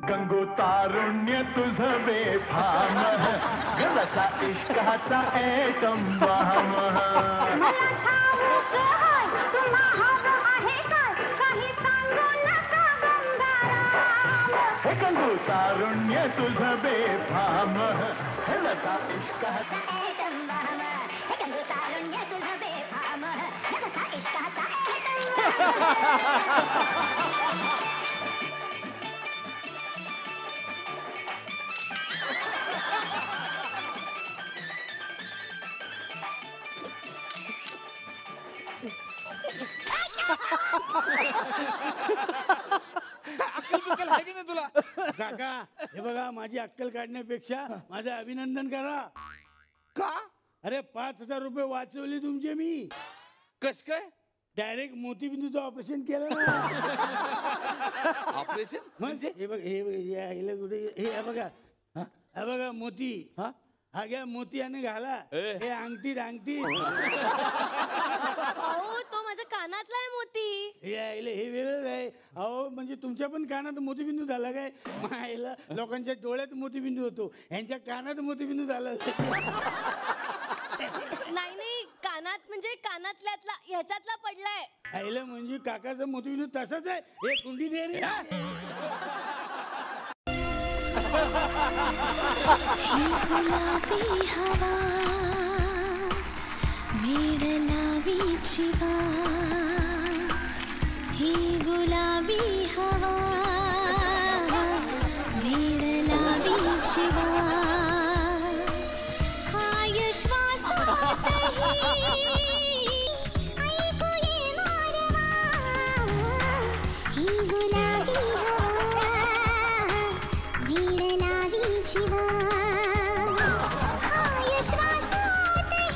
गंगो तारुण्य तुझ बेफाम गलता इश्काचा एकम वाम मला ठाऊक हाय तुम्हा हवं आहे काय काही सांगू नका गंगाराम हे गंगो तारुण्य तुझ बेफाम गलता इश्काचा एकम वाम हे गंगो तारुण्य तुझ बेफाम गलता इश्काचा एकम वाम अक्कल आहे की नाही तुला? काका हे बघा माझी अक्कल काढण्यापेक्षा माझं अभिनंदन करा. का? अरे 5,000 रुपये वाचवले तुमचे मी. कस काय? डायरेक्ट मोतीबिंदूचं ऑपरेशन केलं ना. ऑपरेशन म्हणजे हे बघ हे बघा हा बघा मोती हा घ्या मोती आणि घाला हे अंगठीत अंगठीत. अहो तो माझ्या कानातला आहे मोती. हे वेगळंच आहे. अहो म्हणजे तुमच्या पण कानात मोतीबिंदू झाला काय? मायला लोकांच्या डोळ्यात मोतीबिंदू होतो ह्यांच्या कानात मोतीबिंदू झाला. नाही नाही कानात म्हणजे कानातल्यातला ह्याच्यातला पडलाय. आईला म्हणजे काकाचा मोतीबिंदू तसाच आहे. हे कुंडी दे रे. गुलाबी हवा वेड लावी जीवा ही गुलाबी हवा वेड लावी जीवा हाय श्वासातही ऐकू ये मोरवा ही गुलाबी हवा वेड लावी जीवा हाय श्वासातही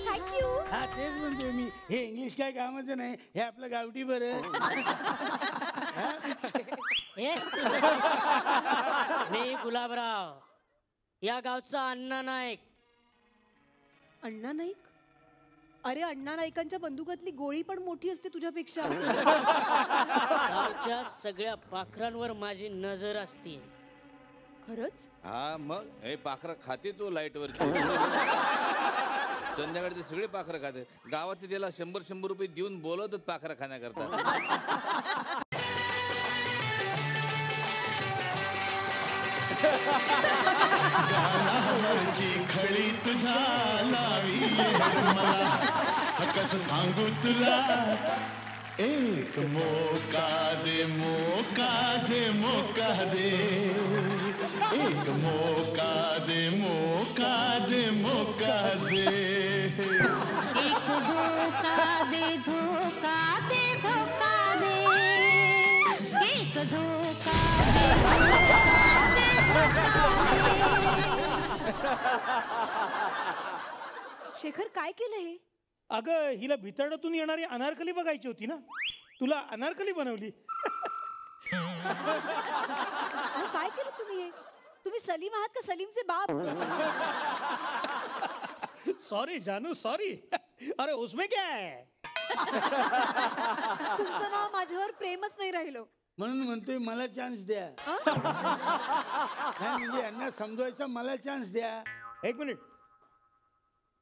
थँक्यू. हा तेच म्हणतोय मी. हे इंग्लिश काय कामाचं नाही. हे आपलं गावठी बरं. मी गुलाबराव या गावचा अण्णा नाईक. अण्णा नाईक? अरे अण्णा नाईकांच्या बंदुकातली गोळी पण मोठी असते तुझ्यापेक्षा. गावच्या सगळ्या पाखरांवर माझी नजर असते. खरंच? हा मग हे पाखरं खाते तू लाईट वर संध्याकाळी सगळे पाखरं खाते. गावात त्याला 100-100 रुपये देऊन बोलवतात पाखरं खाण्याकरता. गालावरची खळी तुझ्या लावी मला कसं सांगू तुला एक मोका दे मोका दे मोका दे एक मोका दे मोका दे मोका दे एक झोका दे झोका दे झोका दे एक झोका शेखर काय केलं हे? अगं हिला भितरडातून येणारी अनारकली बघायची होती ना. तुला अनारकली बनवली. काय केलं तुम्ही हे? तुम्ही सलीम आहात का सलीमचे बाप? सॉरी जानू सॉरी. अरे उसमें क्या है? तुमचं नाव माझ्यावर प्रेमच नाही राहिलं. म्हणून म्हणतोय मला चान्स द्या. काय म्हणजे यांना समजवायचा मला चान्स द्या. एक मिनिट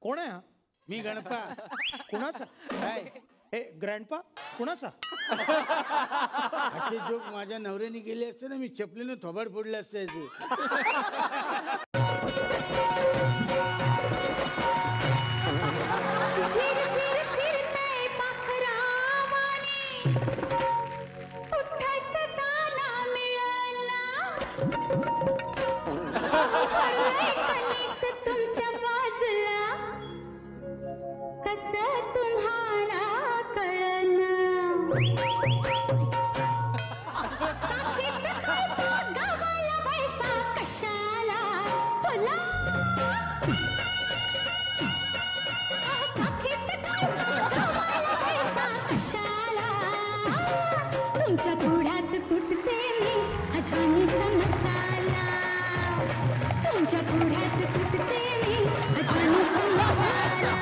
कोण आहे हा? मी गणपा. कुणाचा? काय हे ग्रँडपा कुणाचा? असे जोक माझ्या नवऱ्याने केले असते ना मी चपलीनं थोबाड फोडले असते. तुमच्या बाजूला कस तुम्हाला कळना गावाला पैसा कशाला तुला कशाला तुमच्या पुढ्यात कुठते मी अजाणीचा मसाला तुमच्या पुढ्यात कुठते मी अजाणीचा मसाला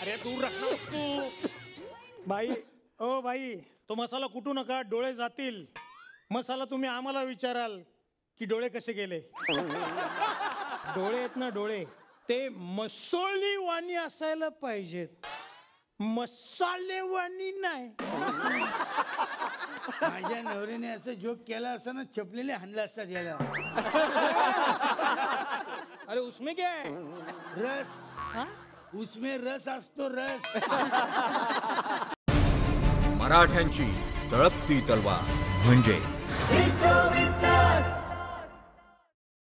अरे दूर राख ना तू. बाई ओ बाई, तो मसाला कुटू नका, डोळे जातील. मसाला तुम्ही आम्हाला विचाराल की डोळे कसे गेले. डोळे आहेत ना डोळे, ते मसोळी वाणी असायला पाहिजेत, मसालेवाणी नाही. माझ्या नवऱ्याने असं जोक केला असता ना, चपलेले हाणला असतात याला. अरे उसमें क्या है? रस. हा? उसमें रस असतो, रस. मराठ्यांची तळपती तलवार म्हणजे